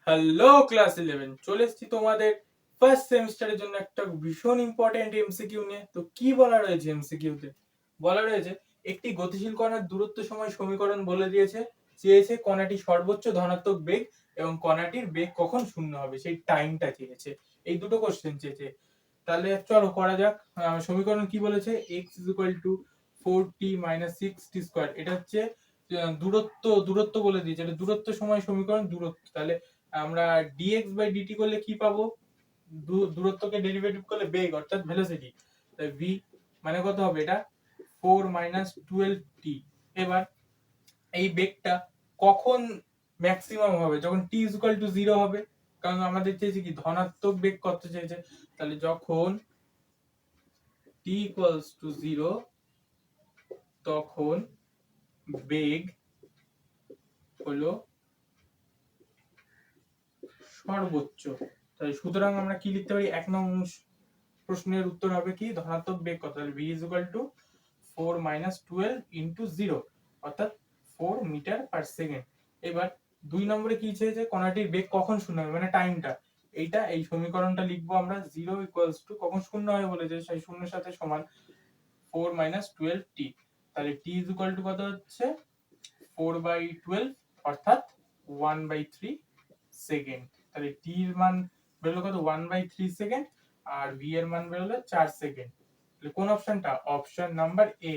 Hello class 11, চলে এসেছি তোমাদের ফার্স্ট সেমিস্টারের জন্য একটা ভীষণ ইম্পর্টেন্ট এমসিকিউ নিয়ে। তো কি বলা রয়েছে এমসিকিউতে? বলা রয়েছে একটি গতিশীল কণার দূরত্ব সময় সমীকরণ বলে দিয়েছে, চেয়েছে কণাটি সর্বোচ্চ ধনাত্মক বেগ এবং কণাটির বেগ কখন শূন্য হবে সেই টাইমটা চেয়েছে। এই দুটো কোশ্চেন চেয়েছে। তাহলে চলো করা যাক। সমীকরণ কি বলেছে? x = 4t - 6t²। এটা হচ্ছে দূরত্ব বলে দিয়েছে। এটা দূরত্ব সময় সমীকরণ, দূরত্ব। তাহলে আমরা dx/dt করলে কি পাবো? দূরত্বকে ডেরিভেটিভ করলে বেগ অর্থাৎ ভেলোসিটি। তাই v মানে কত হবে? এটা 4 - 12t। এবার এই বেগটা কখন ম্যাক্সিমাম হবে? যখন t = 0 হবে। কারণ আমাদের চেয়েছে কি ধনাত্মক বেগ কত চেয়েছে। তাহলে যখন t = 0 তখন বেগ হলো সর্বোচ্চ। তাই সুতরাং আমরা কি লিখতে পারি? এক নং প্রশ্নের উত্তর হবে কি ধনাত্মক বেগ কত? তাহলে v = 4 - 12 * 0 অর্থাৎ 4 মিটার/সেকেন্ড। এবার দুই নম্বরে কি চেয়েছে? কণাটির বেগ কখন শূন্য হবে, মানে টাইমটা। এইটা এই সমীকরণটা লিখবো আমরা 0 = কখন শূন্য হবে বলেছে, সেই শূন্যের সাথে সমান 4 - 12t। তাহলে t = কত হচ্ছে? 4/12 অর্থাৎ 1/3 সেকেন্ড। তাহলে t এর মান বেরোলো কত? 1/3 সেকেন্ড। আর v এর মান বেরোলো 4 সেকেন্ড। তাহলে কোন অপশনটা? Option number A.